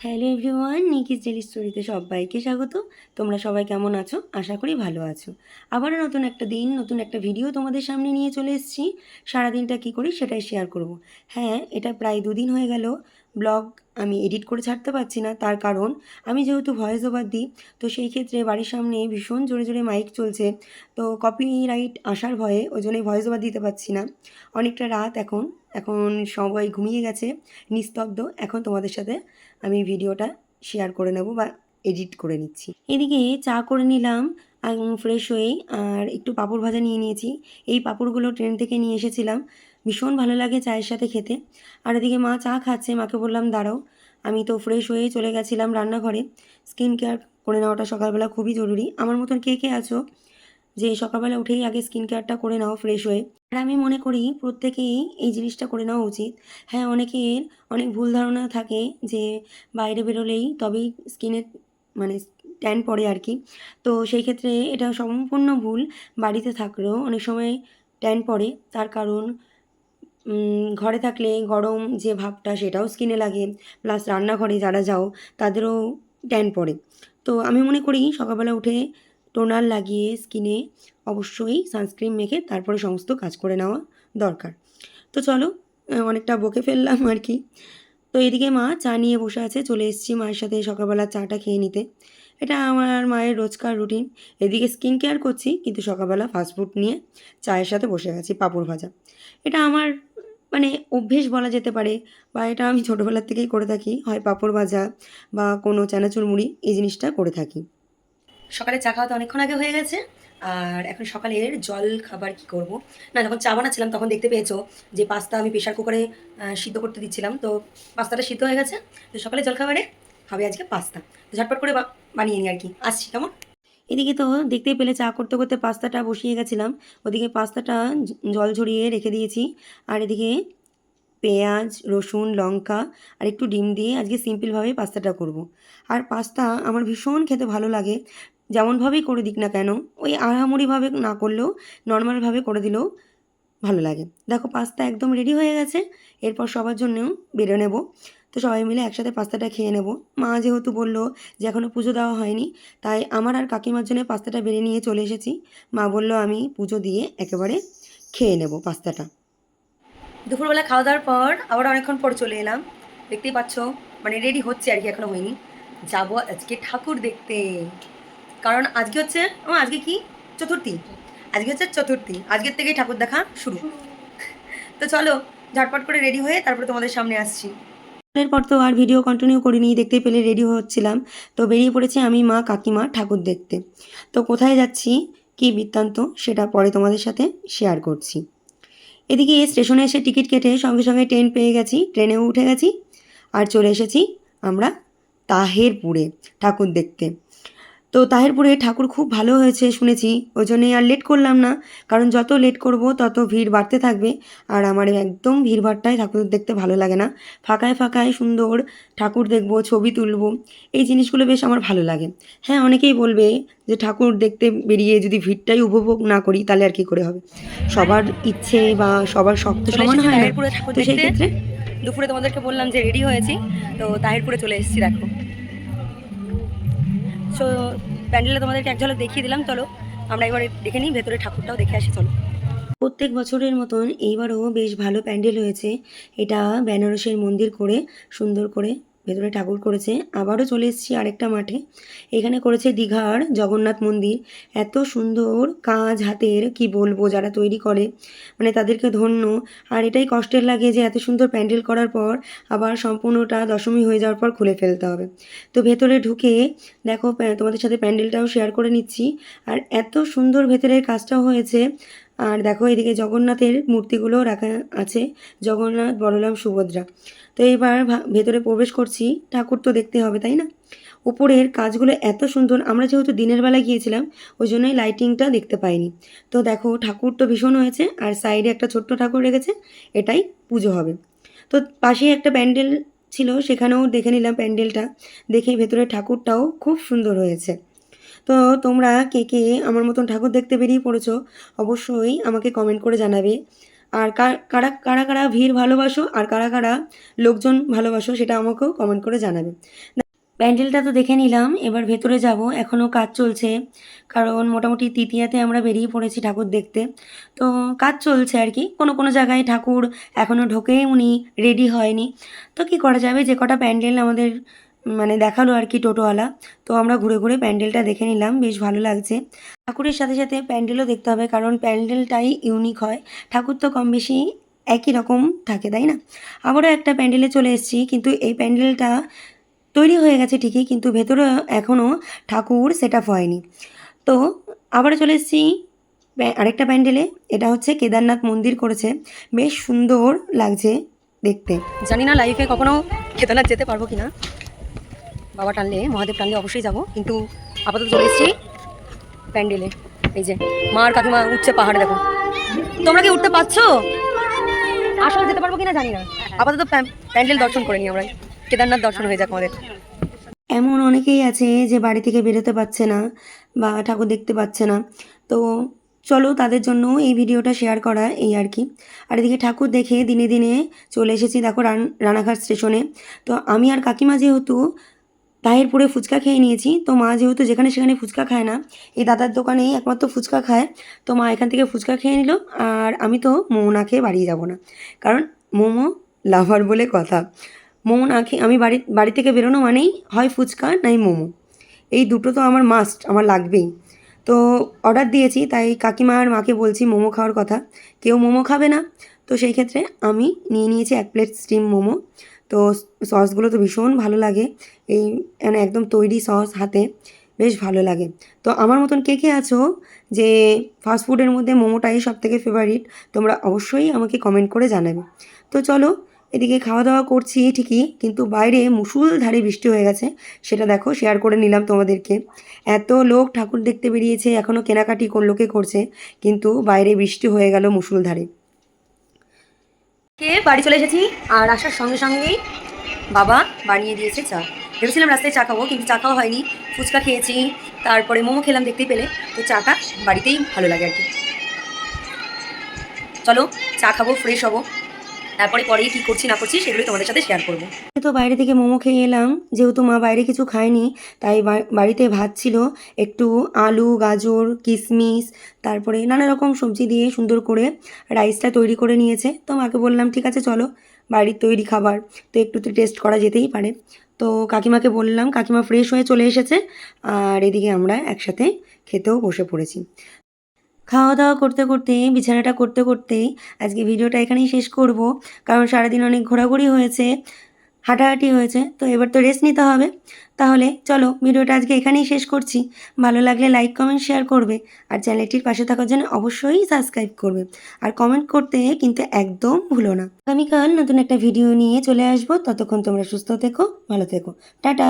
Hello everyone, নিকিস daily স্টোরিতে সবাইকে স্বাগত। তোমরা সবাই কেমন আছো? আশা করি ভালো আছো। আবারও নতুন একটা দিন, নতুন একটা ভিডিও তোমাদের সামনে নিয়ে চলে এসেছি। সারাদিনটা কী করি সেটাই শেয়ার করব। হ্যাঁ, এটা প্রায় 2 দিন হয়ে গেল ব্লগ আমি এডিট করে ছাড়তে পারছি না। তার কারণ আমি যেহেতু ভয়েস ওভার দিই, তো সেই ক্ষেত্রে বাড়ির সামনে ভীষণ জোরে জোরে মাইক চলছে। তো কপিরাইট আসার ভয়ে ওই জন্যই ভয়েস ওভার দিতে পারছি না। অনেকটা রাত এখন, এখন সবাই ঘুমিয়ে গেছে, নিস্তব্ধ। এখন তোমাদের সাথে আমি ভিডিওটা শেয়ার করে নেব বা এডিট করে নিচ্ছি। এদিকে চা করে নিলাম ফ্রেশ হয়ে, আর একটু পাঁপড় ভাজা নিয়ে নিয়েছি। এই পাঁপড়গুলো ট্রেন থেকে নিয়ে এসেছিলাম, ভীষণ ভালো লাগে চায়ের সাথে খেতে। আর এদিকে মা চা খাচ্ছে, মাকে বললাম দাঁড়াও। আমি তো ফ্রেশ হয়ে চলে গেছিলাম রান্নাঘরে। স্কিন কেয়ার করে নেওয়াটা সকালবেলা খুবই জরুরি। আমার মতন কে কে আছো যে সকালবেলা উঠেই আগে স্কিন কেয়ারটা করে নাও ফ্রেশ হয়ে? আর আমি মনে করি প্রত্যেকেই এই জিনিসটা করে নেওয়া উচিত। হ্যাঁ, অনেকের অনেক ভুল ধারণা থাকে যে বাইরে বেরোলেই তবেই স্কিনে মানে ট্যান পড়ে আর কি। তো সেই ক্ষেত্রে এটা সম্পূর্ণ ভুল। বাড়িতে থাকলেও অনেক সময় ট্যান পড়ে, তার কারণ ঘরে থাকলে গরম যে ভাবটা সেটাও স্কিনে লাগে, প্লাস রান্নাঘরে যারা যাও তাদেরও ট্যান পড়ে। তো আমি মনে করি সকালবেলা উঠে টোনার লাগিয়ে স্কিনে অবশ্যই সানস্ক্রিন মেখে তারপরে সমস্ত কাজ করে নেওয়া দরকার। তো চলো, অনেকটা বকে ফেললাম আর কি। তো এদিকে মা চা নিয়ে বসে আছে, চলে এসেছি মায়ের সাথে সকালবেলা চাটা খেয়ে নিতে। এটা আমার মায়ের রোজকার রুটিন। এদিকে স্কিন কেয়ার করছি, কিন্তু সকালবেলা ফাস্টফুড নিয়ে চায়ের সাথে বসে গেছি, পাঁপড় ভাজা। এটা আমার মানে অভ্যেস বলা যেতে পারে, বা এটা আমি ছোটোবেলার থেকেই করে থাকি। হয় পাঁপড় ভাজা বা কোনো চানাচুর মুড়ি, এই জিনিসটা করে থাকি। সকালে চা খাওয়া তো অনেকক্ষণ আগে হয়ে গেছে। আর এখন সকালের জল খাবার কি করব? না, যখন চা বানাচ্ছিলাম তখন দেখতে পেয়েছো যে পাস্তা আমি প্রেশার কুকারে সিদ্ধ করতে দিচ্ছিলাম। তো পাস্তাটা সিদ্ধ হয়ে গেছে। তো সকালে জলখাবারে হবে আজকে পাস্তা। তো ঝটপট করে বানিয়ে নিই আর কি। আসছি কেমন। এদিকে তো দেখতেই পেলে চা করতে করতে পাস্তাটা বসিয়ে গেছিলাম। ওদিকে পাস্তাটা জল ঝরিয়ে রেখে দিয়েছি। আর এদিকে পেঁয়াজ, রসুন, লঙ্কা আর একটু ডিম দিয়ে আজকে সিম্পলভাবে পাস্তাটা করব। আর পাস্তা আমার ভীষণ খেতে ভালো লাগে। যেমনভাবেই করে দিক না কেন, ওই আহামরিভাবে না করলেও নর্মালভাবে করে দিলেও ভালো লাগে। দেখো পাস্তা একদম রেডি হয়ে গেছে। এরপর সবার জন্যেও বেড়ে নেব। তো সবাই মিলে একসাথে পাস্তাটা খেয়ে নেব। মা যেহেতু বলল যে এখনও পুজো দেওয়া হয়নি, তাই আমার আর কাকিমার জন্য পাস্তাটা বেড়ে নিয়ে চলে এসেছি। মা বলল আমি পুজো দিয়ে একেবারে খেয়ে নেব পাস্তাটা। দুপুরবেলা খাওয়া দাওয়ার পর আবার অনেকক্ষণ পর চলে এলাম। দেখতেই পাচ্ছ, মানে রেডি হচ্ছে আর কি, এখনো হয়নি। যাবো আজকে ঠাকুর দেখতে। কারণ আজকে হচ্ছে আজকে কি চতুর্থী। আজকে হচ্ছে চতুর্থী, আজকের থেকেই ঠাকুর দেখা শুরু। তো চলো ঝটপট করে রেডি হয়ে তারপরে তোমাদের সামনে আসছি। এরপর তো আর ভিডিও কন্টিনিউ করিনি, দেখতেই পেলে রেডি হচ্ছিলাম। তো বেরিয়ে পড়েছি আমি, মা, কাকিমা ঠাকুর দেখতে। তো কোথায় যাচ্ছি, কী বৃত্তান্ত, সেটা পরে তোমাদের সাথে শেয়ার করছি। এদিকে স্টেশনে এসে টিকিট কেটে সঙ্গে সঙ্গে ট্রেন পেয়ে গেছি, ট্রেনেও উঠে গেছি। আর চলে এসেছি আমরা তাহেরপুরে ঠাকুর দেখতে। তো তাহেরপুরে ঠাকুর খুব ভালো হয়েছে শুনেছি, ওই জন্যই আর লেট করলাম না। কারণ যত লেট করব তত ভিড় বাড়তে থাকবে। আর আমার একদম ভিড়ভাট্টায় ঠাকুর দেখতে ভালো লাগে না। ফাঁকায় ফাঁকায় সুন্দর ঠাকুর দেখব, ছবি তুলব, এই জিনিসগুলো বেশ আমার ভালো লাগে। হ্যাঁ, অনেকেই বলবে যে ঠাকুর দেখতে বেরিয়ে যদি ভিড়টাই উপভোগ না করি তাহলে আর কী করে হবে। সবার ইচ্ছে বা সবার শখ তো সমান হয় না। তো সেই ক্ষেত্রে দুপুরে তোমাদেরকে বললাম যে রেডি হয়েছি, তো তাহেরপুরে চলে এসেছি। দেখো, সো প্যান্ডেলটা তোমাদেরকে এক ঝলক দেখিয়ে দিলাম। চলো আমরা এবারে দেখে নিই, ভেতরে ঠাকুরটাও দেখে আসি চলো। প্রত্যেক বছরের মতন এইবারও বেশ ভালো প্যান্ডেল হয়েছে। এটা বেনারসের মন্দির করে সুন্দর করে ভেতরে ঠাকুর করেছে। আবারও চলে এসেছি আরেকটা মাঠে, এখানে করেছে দীঘার জগন্নাথ মন্দির। এত সুন্দর কাজ হাতের, কি বলবো, যারা তৈরি করে মানে তাদেরকে ধন্য। আর এটাই কষ্টের লাগে যে এত সুন্দর প্যান্ডেল করার পর আবার সম্পূর্ণটা দশমী হয়ে যাওয়ার পর খুলে ফেলতে হবে। তো ভেতরে ঢুকে দেখো, তোমাদের সাথে প্যান্ডেলটাও শেয়ার করে নিচ্ছি। আর এত সুন্দর ভেতরের কাজটাও হয়েছে। আর দেখো এদিকে জগন্নাথের মূর্তিগুলোও রাখা আছে, জগন্নাথ, বলরাম, সুভদ্রা। তো এবার ভেতরে প্রবেশ করছি, ঠাকুর তো দেখতে হবে তাই না। উপরের কাজগুলো এত সুন্দর, আমরা যেহেতু দিনের বেলা গিয়েছিলাম ওই জন্যই লাইটিংটা দেখতে পাইনি। তো দেখো ঠাকুর তো ভীষণ হয়েছে, আর সাইডে একটা ছোট্ট ঠাকুর রেখেছে, এটাই পুজো হবে। তো পাশেই একটা প্যান্ডেল ছিল, সেখানেও দেখে নিলাম প্যান্ডেলটা। দেখে ভেতরের ঠাকুরটাও খুব সুন্দর হয়েছে। তো তোমরা কে কে আমার মতন ঠাকুর দেখতে বেরিয়ে পড়েছো অবশ্যই আমাকে কমেন্ট করে জানাবে। আর কারা কারা কারা ভিড় ভালোবাসো আর কারা কারা লোকজন ভালোবাসো সেটা আমাকেও কমেন্ট করে জানাবে। প্যান্ডেলটা তো দেখে নিলাম, এবার ভেতরে যাব। এখনও কাজ চলছে, কারণ মোটামুটি তৃতীয়াতে আমরা বেরিয়ে পড়েছি ঠাকুর দেখতে। তো কাজ চলছে আর কি, কোনো কোনো জায়গায় ঠাকুর এখনও ঢোকেই উনি রেডি হয়নি। তো কি করা যাবে, যে কটা প্যান্ডেল আমাদের মানে দেখালো আর কি টোটোওয়ালা, তো আমরা ঘুরে ঘুরে প্যান্ডেলটা দেখে নিলাম, বেশ ভালো লাগছে। ঠাকুরের সাথে সাথে প্যান্ডেলও দেখতে হবে, কারণ প্যান্ডেলটাই ইউনিক হয়। ঠাকুর তো কম বেশি একই রকম থাকে, তাই না? আবারও একটা প্যান্ডেলে চলে এসেছি, কিন্তু এই প্যান্ডেলটা তৈরি হয়ে গেছে ঠিকই, কিন্তু ভেতরে এখনও ঠাকুর সেট আপ হয়নি। তো আবারও চলে এসেছি আরেকটা প্যান্ডেলে। এটা হচ্ছে কেদারনাথ মন্দির করেছে, বেশ সুন্দর লাগছে দেখতে। জানি না লাইফে কখনো কেদারনাথ যেতে পারবো কিনা, বাবা টানলে মহাদেব টানলে অবশ্যই যাব, কিন্তু আপাতত চলে এসেছি প্যান্ডেলে। এই যে মা আর কাকিমা উঠছে পাহাড়ে, দেখো। তোমরা কি উঠতে পারছো? আসলে যেতে পারবো কিনা জানি না, আপাতত প্যান্ডেল দর্শন করে নিই আমরা, কেদারনাথ দর্শন হয়ে যাক আমাদের। এমন অনেকেই আছে যে বাড়ি থেকে বেরোতে পারছে না বা ঠাকুর দেখতে পাচ্ছে না, তো চলো তাদের জন্য এই ভিডিওটা শেয়ার করা, এই আর কি। আর এদিকে ঠাকুর দেখে দিনে দিনে চলে এসেছি দেখো রানাঘাট স্টেশনে। তো আমি আর কাকিমা যেহেতু তাহিরপুরে ফুচকা খেয়ে নিয়েছি, তো মা যেহেতু যেখানে সেখানে ফুচকা খায় না, এই দাদার দোকানেই একমাত্র ফুচকা খায়, তো মা এখান থেকে ফুচকা খেয়ে নিল। আর আমি তো মোমো না খেয়ে বাড়ি যাব না, কারণ মোমো লাভার বলে কথা। মোমো না খেয়ে আমি বাড়ি থেকে বেরোনো মানেই হয় ফুচকা নাই মোমো, এই দুটো তো আমার মাস্ট, আমার লাগবেই। তো অর্ডার দিয়েছি, তাই কাকিমা আর মাকে বলছি মোমো খাওয়ার কথা, কেউ মোমো খাবে না। তো সেই ক্ষেত্রে আমি নিয়ে নিয়েছি 1 প্লেট স্টিম মোমো। তো সসগুলো তো ভীষণ ভালো লাগে, এই মানে একদম তৈরি সস হাতে, বেশ ভালো লাগে। তো আমার মতন কে কে আছো যে ফাস্টফুডের মধ্যে মোমোটাই সবথেকে ফেভারিট, তোমরা অবশ্যই আমাকে কমেন্ট করে জানাবে। তো চলো, এদিকে খাওয়া দাওয়া করছি ঠিকই, কিন্তু বাইরে মুষলধারে বৃষ্টি হয়ে গেছে, সেটা দেখো শেয়ার করে নিলাম তোমাদেরকে। এত লোক ঠাকুর দেখতে বেরিয়েছে, এখনও কেনাকাটি লোকে করছে, কিন্তু বাইরে বৃষ্টি হয়ে গেল মুষলধারে। বাড়ি চলে এসেছি, আর আসার সঙ্গে সঙ্গেই বাবা বানিয়ে দিয়েছে চা। ভেবেছিলাম রাস্তায় চা খাবো, কিন্তু চা খাওয়া হয়নি, ফুচকা খেয়েছি, তারপরে মোমো খেলাম দেখতেই পেলে। তো চাটা বাড়িতেই ভালো লাগে আর কি। চলো চা খাবো, ফ্রেশ হবো, তারপরে পরেই কী করছি না করছি সেগুলো তোমাদের সাথে শেয়ার করবো। তো বাইরে থেকে মোমো খেয়ে এলাম, যেহেতু মা বাইরে কিছু খায়নি, তাই বাড়িতে ভাত ছিল, একটু আলু গাজর কিশমিশ তারপরে নানা রকম সবজি দিয়ে সুন্দর করে রাইসটা তৈরি করে নিয়েছে। তো মাকে বললাম ঠিক আছে চলো, বাড়ির তৈরি খাবার তো একটু তো টেস্ট করা যেতেই পারে। তো কাকিমাকে বললাম, কাকিমা ফ্রেশ হয়ে চলে এসেছে, আর এদিকে আমরা একসাথে খেতেও বসে পড়েছি। খাওয়া দাওয়া করতে করতে বিছানাটা করতে করতেই আজকে ভিডিওটা এখানেই শেষ করব, কারণ সারাদিন অনেক ঘোরাঘুরি হয়েছে, হাঁটাহাঁটি হয়েছে, তো এবার তো রেস্ট নিতে হবে। তাহলে চলো ভিডিওটা আজকে এখানেই শেষ করছি। ভালো লাগলে লাইক কমেন্ট শেয়ার করবে, আর চ্যানেলটির পাশে থাকার জন্য অবশ্যই সাবস্ক্রাইব করবে, আর কমেন্ট করতে কিন্তু একদম ভুলো না। আগামীকাল নতুন একটা ভিডিও নিয়ে চলে আসবো, ততক্ষণ তোমরা সুস্থ থেকো, ভালো থেকো, টাটা।